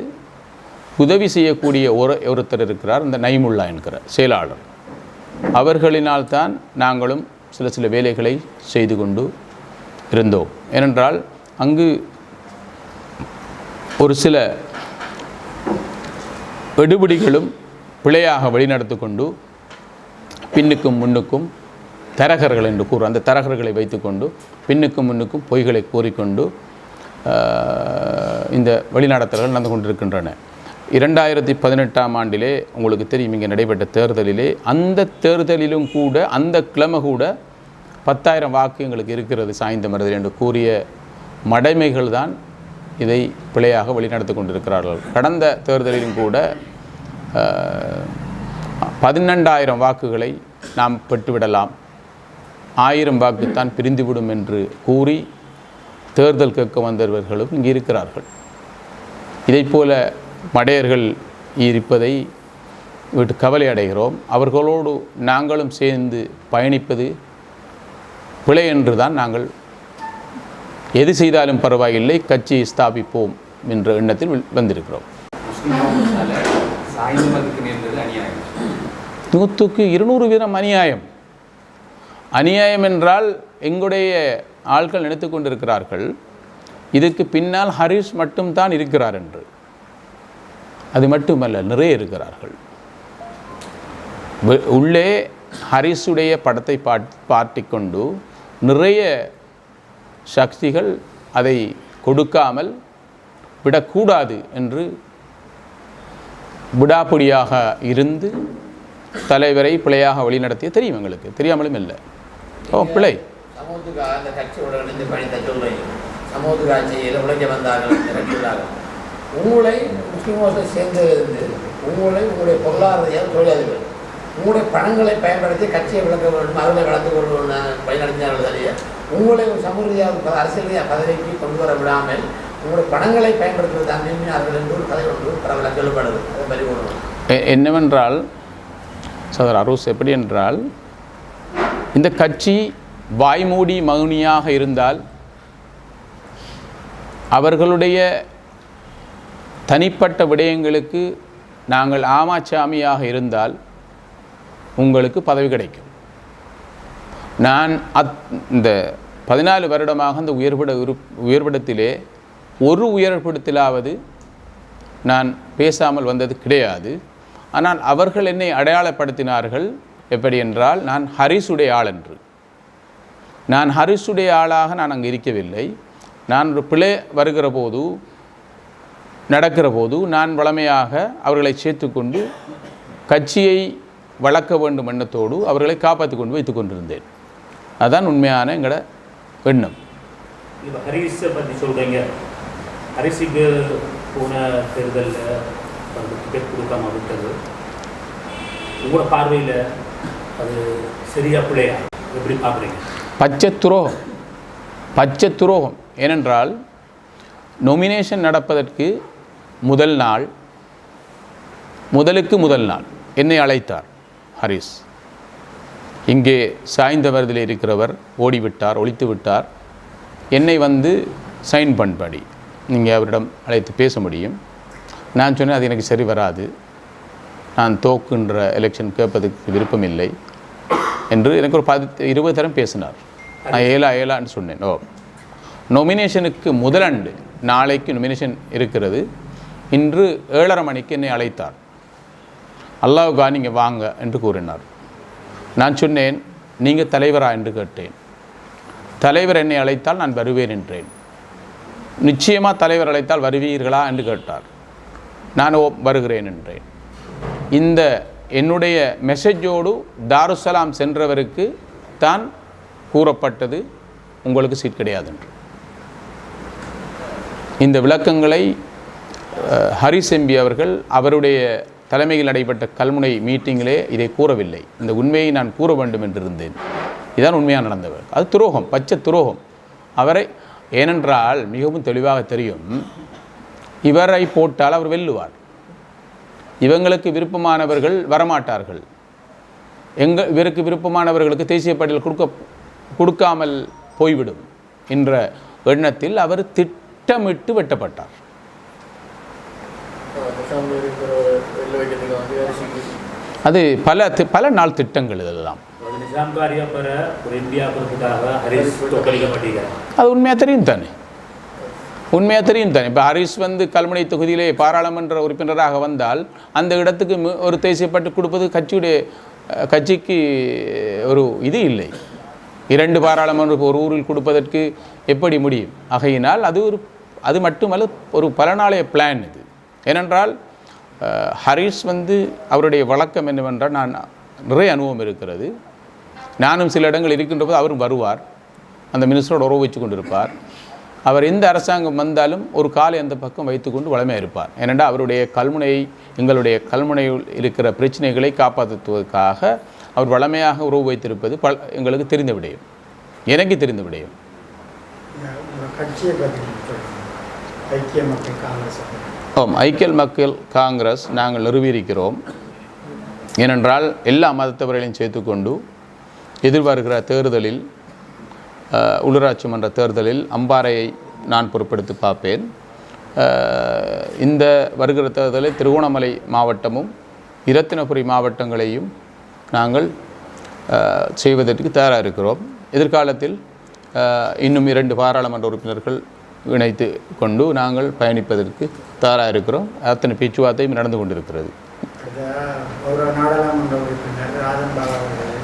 உதவி செய்யக்கூடிய ஒருத்தர் இருக்கிறார், இந்த நைமுல்லா என்கிற செயலாளர். அவர்களினால்தான் நாங்களும் சில வேலைகளை செய்து கொண்டு இருந்தோம். ஏனென்றால் அங்கு ஒரு சில எடுபிடிகளும் பிழையாக வழிநடத்தி கொண்டு பின்னுக்கும் முன்னுக்கும் தரகர்கள் என்று கூறு, அந்த தரகர்களை வைத்துக்கொண்டு பின்னுக்கும் முன்னுக்கும் பொய்களை கூறிக்கொண்டு இந்த வழிநடத்தல்கள் நடந்து கொண்டிருக்கின்றன. 2018ஆம் ஆண்டிலே உங்களுக்கு தெரியும், இங்கே நடைபெற்ற தேர்தலிலே, அந்த தேர்தலிலும் கூட அந்த கிழமை கூட 10,000 வாக்கு எங்களுக்கு இருக்கிறது சாய்ந்த மருதில் என்று கூறிய மடைமைகள் தான் இதை பிழையாக வழிநடத்தி கொண்டிருக்கிறார்கள். கடந்த தேர்தலிலும் கூட 12,000 வாக்குகளை நாம் பெற்றுவிடலாம், 1000 வாக்குத்தான் பிரிந்துவிடும் என்று கூறி தேர்தல் கேட்க வந்தவர்களும் இங்கே இருக்கிறார்கள். இதைப்போல மடையர்கள் இருப்பதை விட்டு கவலை அடைகிறோம். அவர்களோடு நாங்களும் சேர்ந்து பயணிப்பது பிழை என்று தான் நாங்கள் எது செய்தாலும் பரவாயில்லை, கட்சியை ஸ்தாபிப்போம் என்ற எண்ணத்தில் வந்திருக்கிறோம். நூற்றுக்கு 200 அநியாயம். அநியாயம் என்றால் எங்களுடைய ஆட்கள் நினைத்து கொண்டிருக்கிறார்கள் இதுக்கு பின்னால் ஹரிஸ் மட்டும்தான் இருக்கிறார் என்று. அது மட்டுமல்ல, நிறைய இருக்கிறார்கள். உள்ளே ஹரிஸுடைய படத்தை பார்த்திக்கொண்டு நிறைய சக்திகள் அதை கொடுக்காமல் விடக்கூடாது என்று விடாப்பிடியாக இருந்து தலைவரை பிழையாக வழிநடத்திய தெரியும் எங்களுக்கு, தெரியாமலும் இல்லை. பிழை சமூகத்துக்காக அந்த கட்சியோட இணைந்து பயணித்த சொல்றீங்க, சமூகத்துக்கு ஆட்சியில் உழைக்க வந்தார்கள் நினைக்கிறார்கள். உங்களை முஸ்லீம்களை சேர்ந்து உங்களுடைய பொருளாதார தொழிலாளர்கள் உங்களுடைய பணங்களை பயன்படுத்தி கட்சியை விளக்க வேண்டும், அவர்களை வளர்த்து கொண்டு பயனடைஞ்சார்கள் தானே. உங்களை ஒரு சமூக அரசியல் பதவிக்கு கொண்டு வர விடாமல் உங்களுடைய பணங்களை பயன்படுத்துவது தான் மேன்மையார்கள் என்று ஒரு கதை ஒன்று பரவலாக சொல்லப்படுது. அதை பறிகொள்ளணும். என்னவென்றால் சகோதரர் அரூஸ், எப்படி என்றால் இந்த கட்சி வாய்மூடி மௌனியாக இருந்தால், அவர்களுடைய தனிப்பட்ட விடயங்களுக்கு நாங்கள் ஆமாச்சாமியாக இருந்தால் உங்களுக்கு பதவி கிடைக்கும். நான் இந்த 14 வருடமாக அந்த உயர்படத்திலே ஒரு உயர்படத்திலாவது நான் பேசாமல் வந்தது கிடையாது. ஆனால் அவர்கள் என்னை அடையாளப்படுத்தினார்கள். எப்படி என்றால், நான் ஹரிஸுடைய ஆள் என்று. நான் ஹரிஸுடைய ஆளாக நான் அங்கே இருக்கவில்லை. நான் ஒரு பிழை வருகிற போது நடக்கிற போது நான் வளமையாக அவர்களை சேர்த்து கொண்டு கட்சியை வளர்க்க வேண்டும் எண்ணத்தோடு அவர்களை காப்பாற்றி கொண்டு வைத்து கொண்டிருந்தேன். அதுதான் உண்மையான எங்களோட எண்ணம். இப்போ ஹரிஸை பற்றி சொல்கிறீங்க. ஹரிஸுக்கு போன தேர்தலில் டிக்கெட் கொடுக்காம விட்டது உங்களோட பார்வையில் அது சரியா பிள்ளையா எப்படி பார்க்குறீங்க? பச்சை துரோகம். ஏனென்றால் நொமினேஷன் நடப்பதற்கு முதல் நாள் என்னை அழைத்தார் ஹரிஸ். இங்கே சாய்ந்தவரதில் இருக்கிறவர் ஓடிவிட்டார், ஒழித்து விட்டார். என்னை வந்து சைன் பண்ணபடி நீங்கள் அவரிடம் அழைத்து பேச முடியும். நான் சொன்னேன், அது எனக்கு சரி வராது, நான் தோக்குன்ற எலெக்ஷன் கேட்பதற்கு விருப்பமில்லை என்று எனக்கு ஒரு 20 தரம் பேசினார். நான் ஏலான்னு சொன்னேன். நொமினேஷனுக்கு முதலண்டு நாளைக்கு நொமினேஷன் இருக்கிறது. இன்று 7:30 மணிக்கு என்னை அழைத்தார். அல்லாஹ்வுக்கா நீங்கள் வாங்க என்று கூறினார். நான் சொன்னேன், நீங்கள் தலைவரா என்று கேட்டேன். தலைவர் என்னை அழைத்தால் நான் வருவேன் என்றேன். நிச்சயமாக தலைவர் அழைத்தால் வருவீர்களா என்று கேட்டார். நான் வருகிறேன் என்றேன். இந்த என்னுடைய மெசேஜோடு தாருசலாம் சென்றவருக்கு தான் கூறப்பட்டது உங்களுக்கு சீட் கிடையாது என்று. இந்த விளக்கங்களை ஹரிஸ் எம்பி அவர்கள் அவருடைய தலைமையில் நடைபெற்ற கல்முனை மீட்டிங்கிலே இதை கூறவில்லை. இந்த உண்மையை நான் கூற வேண்டும் என்றிருந்தேன். இதுதான் உண்மையாக நடந்தவர். அது துரோகம், பச்சை துரோகம். அவரை ஏனென்றால் மிகவும் தெளிவாக தெரியும், இவரை போட்டால் அவர் வெல்லுவார். இவங்களுக்கு விருப்பமானவர்கள் வரமாட்டார்கள். இவருக்கு விருப்பமானவர்களுக்கு தேசிய பட்டியல் கொடுக்காமல் போய்விடும் என்ற எண்ணத்தில் அவர் திட்டமிட்டு வெட்டப்பட்டார். அது பல நாள் திட்டங்கள். இதெல்லாம் அது உண்மையாக தெரியும் தானே. இப்போ ஹரிஸ் வந்து கல்முனை தொகுதியிலே பாராளுமன்ற உறுப்பினராக வந்தால் அந்த இடத்துக்கு ஒரு தேசிய பட்டு கொடுப்பது கட்சிக்கு ஒரு இது இல்லை. 2 பாராளுமன்ற ஒரு ஊரில் கொடுப்பதற்கு எப்படி முடியும்? ஆகையினால் அது மட்டுமல்ல, ஒரு பல நாளைய பிளான் இது. ஏனென்றால் ஹரிஸ் வந்து அவருடைய வழக்கம் என்னவென்றால், நான் நிறைய அனுபவம் இருக்கிறது. நானும் சில இடங்கள் இருக்கின்ற போது அவரும் வருவார், அந்த மினிஸ்டரோட உறவு வச்சு கொண்டிருப்பார். அவர் எந்த அரசாங்கம் வந்தாலும் ஒரு காலை அந்த பக்கம் வைத்துக்கொண்டு வளமையாக இருப்பார். ஏனென்றால் அவருடைய எங்களுடைய கல்முனையில் இருக்கிற பிரச்சனைகளை காப்பாற்றுவதற்காக அவர் வளமையாக உறவு வைத்திருப்பது எங்களுக்கு தெரிந்த விடயம், எனக்கு தெரிந்த விடயம். ஐக்கிய மக்கள் காங்கிரஸ் நாங்கள் நிறுவியிருக்கிறோம். ஏனென்றால் எல்லா மதத்தவர்களையும் சேர்த்துக்கொண்டு எதிர்வருகிற தேர்தலில், உள்ளூராட்சி மன்ற தேர்தலில் அம்பாறையை நான் பொறுப்பெடுத்து பார்ப்பேன். இந்த வருகிற தேர்தலில் திருகோணமலை மாவட்டமும் இரத்தினபுரி மாவட்டங்களையும் நாங்கள் செய்வதற்கு தயாராக இருக்கிறோம். எதிர்காலத்தில் இன்னும் 2 பாராளுமன்ற உறுப்பினர்கள் இணைத்து கொண்டு நாங்கள் பயணிப்பதற்கு தயாராக இருக்கிறோம். அத்தனை பேச்சுவார்த்தையும் நடந்து கொண்டிருக்கிறது. ஒரு நாடாளுமன்ற உறுப்பினர் ராஜன்பால் அவர்களை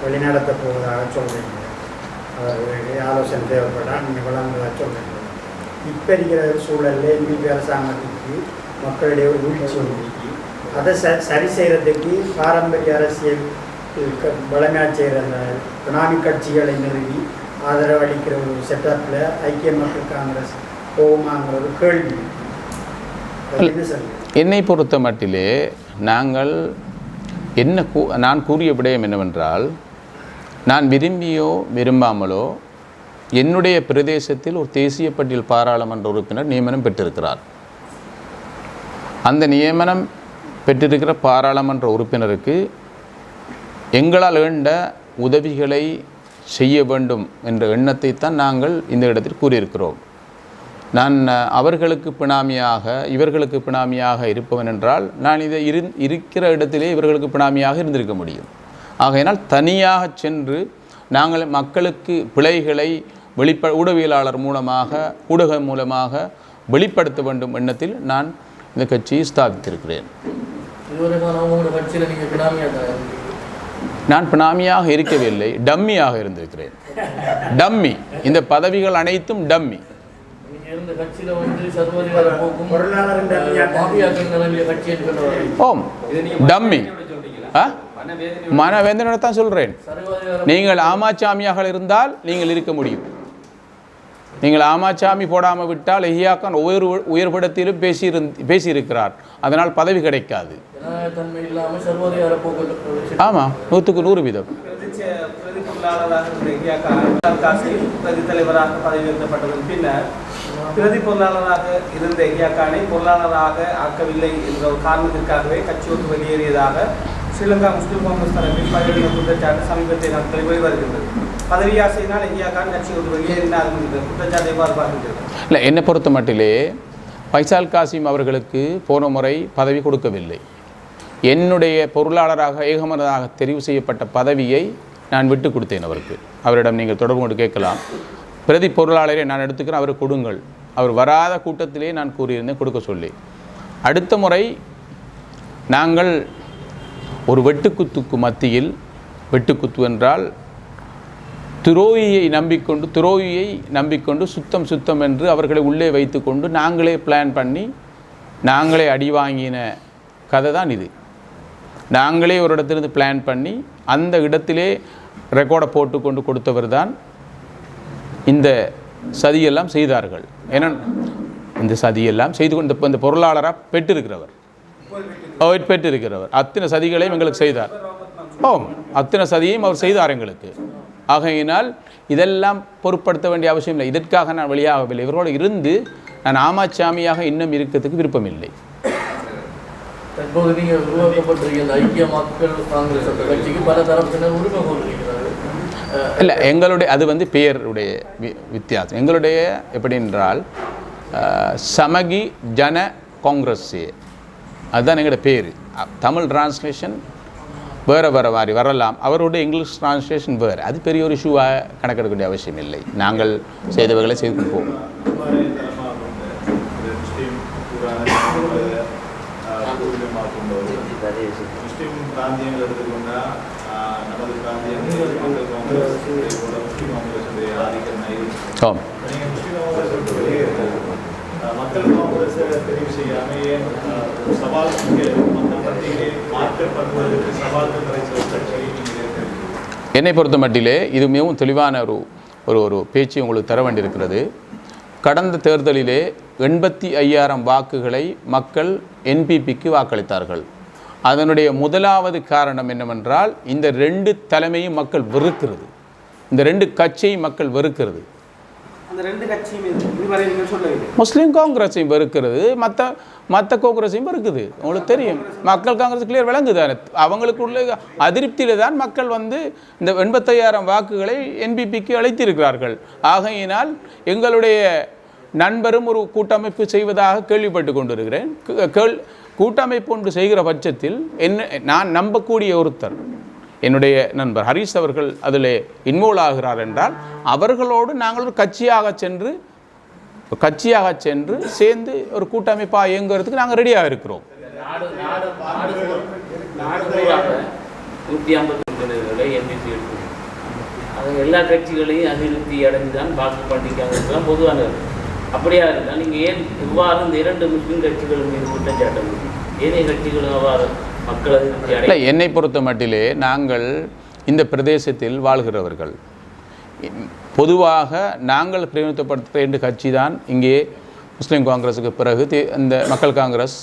வெளிநடத்த போவதாக சொல்கிறீங்க. அவர்களுக்கு ஆலோசனை தேவைப்பட்டால் நீங்கள் வழங்குவதாக சொல்கிறீங்க. இப்போ இருக்கிற சூழலில் இந்திய அரசாங்கத்துக்கு மக்களிடையே ஒரு வீழ்ச்சி ஒன்றிக்கு அதை சரி செய்கிறதுக்கு பாரம்பரிய அரசியல் வளமையாக செய்கிற அந்த பினாமி கட்சிகளை நிறுவி ஆதரவு அளிக்கிற ஒரு செட்டப்பில் ஐக்கிய மக்கள் காங்கிரஸ் போகுமாங்கிற ஒரு கேள்வி. என்னை பொறுத்த மட்டிலே நாங்கள் நான் கூறிய விடயம் என்னவென்றால், நான் விரும்பியோ விரும்பாமலோ என்னுடைய பிரதேசத்தில் ஒரு தேசிய பட்டியல் பாராளுமன்ற உறுப்பினர் நியமனம் பெற்றிருக்கிறார். அந்த நியமனம் பெற்றிருக்கிற பாராளுமன்ற உறுப்பினருக்கு எங்களால் வேண்ட உதவிகளை செய்ய வேண்டும் என்ற எண்ணத்தை தான் நாங்கள் இந்த இடத்தில் கூறியிருக்கிறோம். நான் அவர்களுக்கு பினாமியாக இவர்களுக்கு பினாமியாக இருப்பவன் என்றால் நான் இதை இருக்கிற இடத்திலே இவர்களுக்கு பினாமியாக இருந்திருக்க முடியும். ஆகையினால் தனியாக சென்று நாங்கள் மக்களுக்கு பிழைகளை ஊடகவியலாளர் மூலமாக ஊடகம் மூலமாக வெளிப்படுத்த வேண்டும் எண்ணத்தில் நான் இந்த கட்சியை ஸ்தாபித்திருக்கிறேன். நான் பினாமியாக இருக்கவில்லை, டம்மியாக இருந்திருக்கிறேன். டம்மி. இந்த பதவிகள் அனைத்தும் டம்மி. ஓம் டம்மி. மனவேதனை தான் சொல்கிறேன். நீங்கள் ஆமாச்சாமியாக இருந்தால் நீங்கள் இருக்க முடியும். நீங்கள் ஆமாச்சாமி போடாமல் விட்டால் எஹியாக்கான் ஒவ்வொரு உயர்படத்திலும் பேசியிருக்கிறார். அதனால் பதவி கிடைக்காது. ஆமாம், 100க்கு 100%. பிரதி பொருளாளராக பிரதி தலைவராக பதவி உயர்த்தப்பட்டதன் பின்னர் பிரதி பொருளாளராக இருந்த எஹியாக்கானை பொருளாளராக ஆக்கவில்லை என்ற ஒரு காரணத்திற்காகவே கட்சியோடு வெளியேறியதாக ஸ்ரீலங்கா முஸ்லிம் காங்கிரஸ் தரப்பில் பல்வேறு குற்றச்சாட்டு சமீபத்தை நாட்களில் வெளிவருகின்றது. பதவி ஆசையினால் எஹியாக்கான் கட்சியோடு வெளியேறினார் என்ற குற்றச்சாட்டை எவ்வாறு பார்க்கின்றது? இல்லை, என்னை பொறுத்த மட்டிலே ஃபைசால் காசிம் அவர்களுக்கு போன முறை பதவி கொடுக்கவில்லை. என்னுடைய பொருளாளராக ஏகமனதாக தெரிவு செய்யப்பட்ட பதவியை நான் விட்டு கொடுத்தேன் அவருக்கு. அவரிடம் நீங்கள் தொடர்பு கொண்டு கேட்கலாம். பிரதி பொருளாளரை நான் எடுத்துக்கிறேன், அவர் கொடுங்கள். அவர் வராத கூட்டத்திலே நான் கூறியிருந்தேன் கொடுக்க சொல்லி. அடுத்த முறை நாங்கள் ஒரு வெட்டுக்குத்துக்கு மத்தியில், வெட்டுக்குத்து என்றால் துரோகியை நம்பிக்கொண்டு சுத்தம் என்று அவர்களை உள்ளே வைத்துக்கொண்டு நாங்களே பிளான் பண்ணி நாங்களே அடி வாங்கின கதை தான் இது. நாங்களே ஒரு இடத்திலிருந்து பிளான் பண்ணி அந்த இடத்திலே ரெக்கார்டை போட்டுக்கொண்டு கொடுத்தவர் தான் இந்த சதியெல்லாம் செய்தார்கள். ஏன்னா இந்த சதியெல்லாம் செய்து கொண்டு இந்த பொருளாளராக பெற்றிருக்கிறவர் அத்தனை சதிகளையும் எங்களுக்கு செய்தார். அத்தனை சதியையும் அவர் செய்தார் எங்களுக்கு. ஆகையினால் இதெல்லாம் பொருட்படுத்த வேண்டிய அவசியம் இல்லை. இதற்காக நான் வெளியாகவில்லை. இவரோடு இருந்து நான் ஆமாச்சாமியாக இன்னும் இருக்கிறதுக்கு விருப்பமில்லை. தற்போது நீங்கள் உருவாக்கப்பட்டிருக்கிற ஐக்கிய மக்கள் காங்கிரஸ் கட்சிக்கு பல தரப்பினர் உரிமை கோருகிறார்கள். இல்லை, எங்களுடைய அது பெயருடைய வித்தியாசம். எங்களுடைய எப்படி என்றால் சமகி ஜன காங்கிரஸ், அதுதான் எங்களோட பேர். தமிழ் டிரான்ஸ்லேஷன் வேறு மாதிரி வரலாம். அவருடைய இங்கிலீஷ் டிரான்ஸ்லேஷன் வேறு. அது பெரிய ஒரு இஷ்யூவாக கணக்கெடுக்க வேண்டிய அவசியம் இல்லை. நாங்கள் செய்தவர்களை செய்து கொண்டு போவோம். முஸ்லிம் பிராந்தியங்கள் எடுத்துக்கொண்டால் நமது பிராந்தியங்கள் மக்கள் காங்கிரஸ் தெரிவு செய்யாமல் ஏன் சவால் மக்கள் மத்தியிலே மாற்றப்படுவதற்கு சவால்கள் என்னை பொறுத்த மட்டிலே இது மிகவும் தெளிவான ஒரு பேச்சு உங்களுக்கு தர வேண்டியிருக்கிறது. கடந்த தேர்தலிலே 85,000 வாக்குகளை மக்கள் என்பிபிக்கு வாக்களித்தார்கள். அதனுடைய முதலாவது காரணம் என்னவென்றால் இந்த 2 தலைமையும் மக்கள் வெறுக்கிறது. இந்த 2 கட்சியும் மக்கள் வெறுக்கிறது. முஸ்லீம் காங்கிரஸையும் வெறுக்கிறது, மற்ற காங்கிரஸையும் வெறுக்குது. உங்களுக்கு தெரியும், மக்கள் காங்கிரஸ் கிளியர் விளங்குது. அவங்களுக்குள்ள அதிருப்தியில தான் மக்கள் இந்த 85,000 வாக்குகளை என்பிபிக்கு அளித்திருக்கிறார்கள். ஆகையினால் எங்களுடைய நண்பரும் ஒரு கூட்டமைப்பு செய்வதாக கேள்விப்பட்டு கொண்டிருக்கிறேன். கூட்டமைப்பு ஒன்று செய்கிற பட்சத்தில் நான் நம்பக்கூடிய ஒருத்தர் என்னுடைய நண்பர் ஹரீஷ் அவர்கள் அதில் இன்வால்வ் ஆகிறார் என்றால் அவர்களோடு நாங்கள் ஒரு கட்சியாக சென்று சேர்ந்து ஒரு கூட்டமைப்பாக இயங்குறதுக்கு நாங்கள் ரெடியாக இருக்கிறோம். எல்லா கட்சிகளையும் அபிவிருத்தி அடைந்து தான் வாக்கு பண்ணிக்காங்க பொதுவானது. அப்படியா இருந்தால் நீங்கள் ஏன் இவ்வாறு இந்த 2 முஸ்லீம் கட்சிகள் மீது குற்றச்சாட்ட முடியும்? ஏனைய கட்சிகளும் அவ்வாறு மக்கள் அதிருப்தி அடை என்னை பொறுத்த மட்டிலே நாங்கள் இந்த பிரதேசத்தில் வாழ்கிறவர்கள். பொதுவாக நாங்கள் பிரதிநிதித்துவப்படுத்துகிற 2 கட்சி தான் இங்கே முஸ்லீம் காங்கிரஸுக்கு பிறகு இந்த மக்கள் காங்கிரஸ்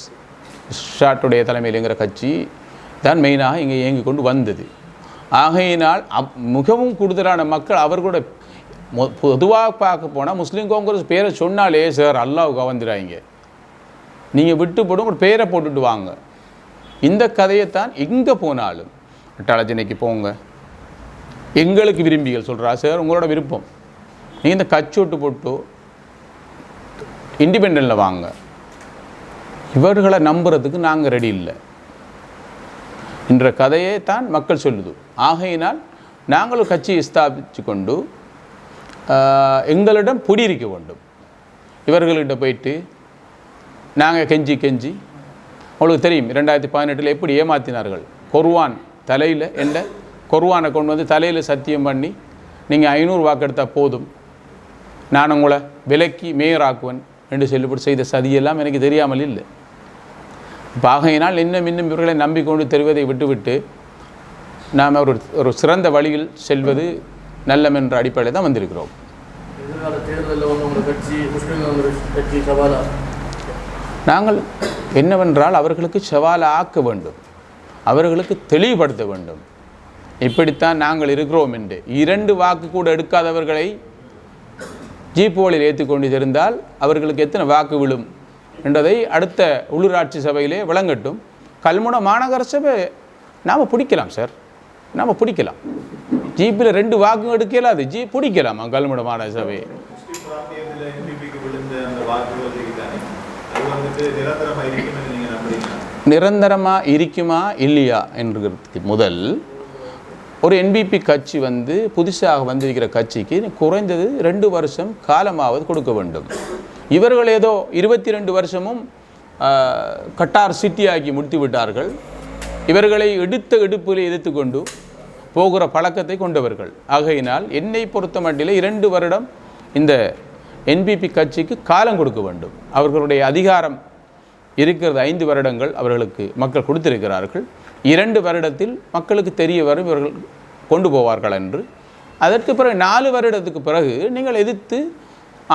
ஷாட்டுடைய தலைமையில்ங்கிற கட்சி தான் மெயினாக இங்கே இயங்கி கொண்டு வந்தது. ஆகையினால் மிகவும் கூடுதலான மக்கள் அவர்களோட பொதுவாக பார்க்க போனால் முஸ்லீம் காங்கிரஸ் பேரை சொன்னாலே சார் அல்லாவுக்கு வந்துடுறாங்க, நீங்கள் விட்டு போடும் ஒரு பேரை போட்டுட்டு வாங்க. இந்த கதையைத்தான் எங்கே போனாலும் அட்டாளஜனைக்கு போங்க, எங்களுக்கு விரும்பிகள் சொல்கிறா சார் உங்களோட விருப்பம், நீங்கள் இந்த கட்சி விட்டு போட்டு இண்டிபெண்டனில் வாங்க. இவர்களை நம்புறதுக்கு நாங்கள் ரெடி இல்லை என்ற கதையை தான் மக்கள் சொல்லுது. ஆகையினால் நாங்கள் ஒரு கட்சியை ஸ்தாபித்து கொண்டு எங்களிடம் குடியிருக்க வேண்டும். இவர்கள்கிட்ட போயிட்டு நாங்கள் கெஞ்சி உங்களுக்கு தெரியும் 2018 எப்படி ஏமாற்றினார்கள். குர்ஆன் தலையில் குர்ஆனை கொண்டு வந்து தலையில் சத்தியம் பண்ணி நீங்கள் 500 வாக்கு எடுத்தால் போதும், நான் உங்களை விலக்கி மேயராக்குவேன் என்று சொல்லிவிட்டு செய்த சதியெல்லாம் எனக்கு தெரியாமல் இல்லை. இப்போ ஆகையினால் இன்னும் இவர்களை நம்பிக்கொண்டு தெரிவதை விட்டுவிட்டு நாம் ஒரு சிறந்த வழியில் செல்வது நல்லம் என்ற அடிப்படையில் தான் வந்திருக்கிறோம். நாங்கள் என்னவென்றால் அவர்களுக்கு சவாலை ஆக்க வேண்டும், அவர்களுக்கு தெளிவுபடுத்த வேண்டும். இப்படித்தான் நாங்கள் இருக்கிறோம் என்று 2 வாக்கு கூட எடுக்காதவர்களை ஜீப்புகளில் ஏற்றிக்கொண்டு இருந்தால் அவர்களுக்கு எத்தனை வாக்கு விழும் என்றதை அடுத்த உள்ளூராட்சி சபையிலே விளங்கட்டும். கல்முனை மாநகர சபை நாம் பிடிக்கலாம் சார், நாம் பிடிக்கலாம். ஜீப்பில் 2 வாக்கு எடுக்கல, அது ஜீப் பிடிக்கலாமா கல்முனை மாநகர சபை? நிரந்தரமாக இருக்குமா இல்லையா என்கிறதுக்கு முதல் ஒரு என்பிபி கட்சி புதுசாக வந்திருக்கிற கட்சிக்கு குறைந்தது 2 வருஷம் காலமாவது கொடுக்க வேண்டும். இவர்கள் ஏதோ 22 வருஷமும் கட்டார் சிட்டியாக்கி முடித்து விட்டார்கள். இவர்களை எடுப்பில் எதிர்த்து கொண்டு போகிற பழக்கத்தை கொண்டவர்கள். ஆகையினால் என்னை பொறுத்த மட்டில் 2 வருடம் இந்த என்பிபி கட்சிக்கு காலம் கொடுக்க வேண்டும். அவர்களுடைய அதிகாரம் இருக்கிறது 5 வருடங்கள் அவர்களுக்கு மக்கள் கொடுத்திருக்கிறார்கள். 2 வருடத்தில் மக்களுக்கு தெரிய வரும் இவர்கள் கொண்டு போவார்கள் என்று. அதற்கு பிறகு 4 வருடத்துக்கு பிறகு நீங்கள் எதிர்த்து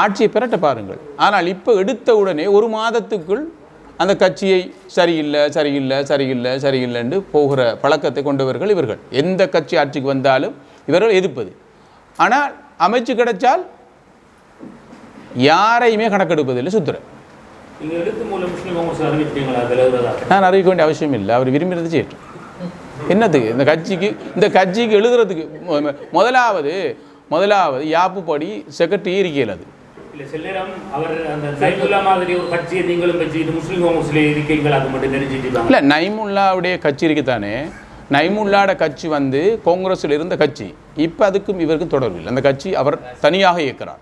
ஆட்சியை பெறட்ட பாருங்கள். ஆனால் இப்போ எடுத்த உடனே 1 மாதத்துக்குள் அந்த கட்சியை சரியில்லை என்று போகிற பழக்கத்தை கொண்டவர்கள் இவர்கள். எந்த கட்சி ஆட்சிக்கு வந்தாலும் இவர்கள் எதிர்ப்பது. ஆனால் அமைச்சு கிடைச்சால் யாரையுமே கணக்கெடுப்பதில்லை சுத்துறேன். நான் அறிவிக்க வேண்டிய அவசியம் இல்லை, அவர் விரும்பினது செய்யட்டும். என்னத்துக்கு இந்த கட்சிக்கு எழுதுறதுக்கு முதலாவது யாப்பு படி செக்ரட்டரி இருக்கையில் அது இல்லை. நைமுல்லாவுடைய கட்சி இருக்குதானே, நைமுல்லாட கட்சி காங்கிரஸில் இருந்த கட்சி. இப்போ அதுக்கும் இவருக்கும் தொடர்பு இல்லை. அந்த கட்சி அவர் தனியாக இயக்கிறார்.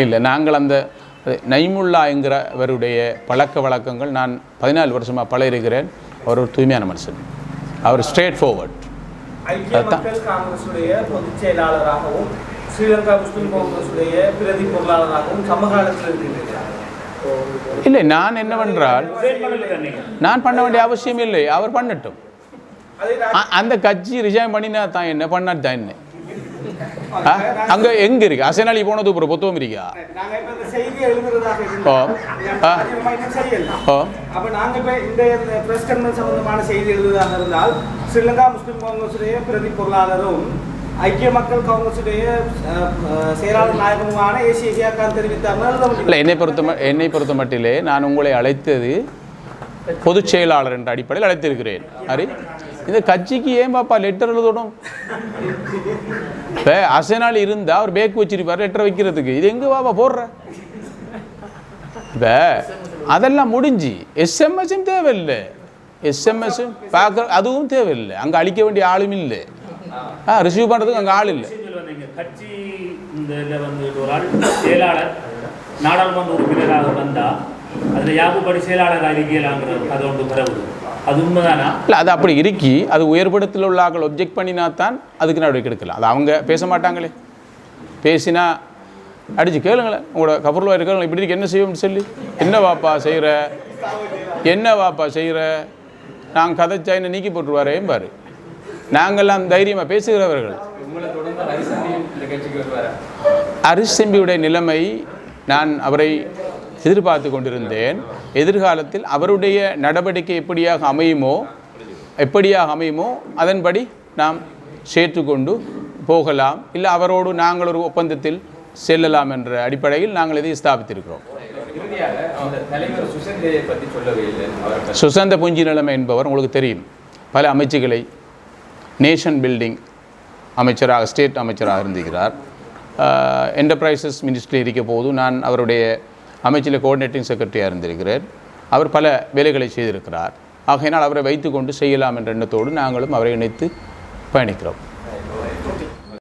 இல்லை நாங்கள் அந்த நைமுல்லா என்கிறவருடைய பழக்க வழக்கங்கள் நான் 14 வருஷமாக பழகிறேன். அவர் ஒரு தூய்மையான மனுஷன், அவர் ஸ்ட்ரெயிட் ஃபார்வர்ட். ஐக்கிய மக்கள் காங்கிரசுடைய பொதுச் செயலாளராகவும் ஸ்ரீலங்கா முஸ்லிம் காங்கிரசுடைய பிரதி பொருளாளராகவும் சமகாலத்தில் இருக்கிறார். இல்லை நான் என்னவென்றால் நான் பண்ண வேண்டிய அவசியம் இல்லை, அவர் பண்ணட்டும். அந்த கட்சி ரிசைன் பண்ணினா தான் என்ன, பண்ணாது தான் என்ன. அங்க எங்க இருக்கு அசனாலி போனது ஒரு புத்தகம் இருக்கா? ஸ்ரீலங்கா முஸ்லிம் காங்கிரசுடைய பிரதி பொருளாளரும் ஐக்கிய மக்கள் காங்கிரசுடைய செயலாளர் நாயகமுமான ஏசியாக்கான் தெரிவித்தார். என்னை பொறுத்த மட்டிலே நான் உங்களை அழைத்தது பொதுச் செயலாளர் என்ற அடிப்படையில் அழைத்திருக்கிறேன். இந்த கட்சிக்கு ஏன் பாப்பா லெட்டர் எழுதணும்? இப்போ அசனால் இருந்தால் அவர் பேக் வச்சிருப்பார் லெட்டர் வைக்கிறதுக்கு. இது எங்கே பாப்பா போடுற? இப்போ அதெல்லாம் முடிஞ்சு எஸ்எம்எஸும் தேவையில்லை, எஸ்எம்எஸும் பார்க்க அதுவும் தேவையில்லை. அங்கே அழிக்க வேண்டிய ஆளும் இல்லை, ரிசீவ் பண்ணுறதுக்கு அங்கே ஆள் இல்லை. கட்சி இந்த வந்து ஒரு ஆள் செயலாளர் நாடாளுமன்ற உறுப்பினராக வந்தால் அதில் யாகுபடி செயலாளர் அறிக்கையிலாங்கிற அது ஒன்று பரவுது. அது உண்மைதானா? இல்லை, அது அப்படி இருக்கி அது உயர்படத்தில் உள்ள ஆக்கள் ஒப்ஜெக்ட் பண்ணினா தான் அதுக்கு நடவடிக்கை எடுக்கலாம். அது அவங்க பேச மாட்டாங்களே, பேசினா அடித்து கேளுங்களேன். உங்களோட கபூர்ல இருக்கிறவங்க இப்படி இருக்கு என்ன செய்வோம்னு சொல்லி, என்ன வாப்பா செய்கிற, என்ன வாப்பா செய்கிற, நாங்கள் கதைச்சா என்ன நீக்கி போட்டுருவாரே பாரு. நாங்கள்லாம் தைரியமாக பேசுகிறவர்கள். அரிசம்பியுடைய நிலைமை, நான் அவரை எதிர்பார்த்து கொண்டிருந்தேன். எதிர்காலத்தில் அவருடைய நடவடிக்கை எப்படியாக அமையுமோ அதன்படி நாம் சேர்த்துக்கொண்டு போகலாம், இல்லை அவரோடு நாங்கள் ஒரு ஒப்பந்தத்தில் செல்லலாம் என்ற அடிப்படையில் நாங்கள் இதை ஸ்தாபித்திருக்கிறோம். சுசந்த புஞ்சி நிலைமை என்பவர் உங்களுக்கு தெரியும், பல அமைச்சுகளை நேஷன் பில்டிங் அமைச்சராக, ஸ்டேட் அமைச்சராக இருந்திருக்கிறார். என்டர்பிரைசஸ் மினிஸ்ட்ரியில் இருக்க போது நான் அவருடைய அமைச்சில் கோஆர்டினேட்டிங் செக்ரட்டரியாக இருந்திருக்கிறேன். அவர் பல வேலைகளை செய்திருக்கிறார். ஆகையினால் அவரை வைத்துக்கொண்டு செய்யலாம் என்ற எண்ணத்தோடு நாங்களும் அவரை இணைத்து பயணிக்கிறோம்.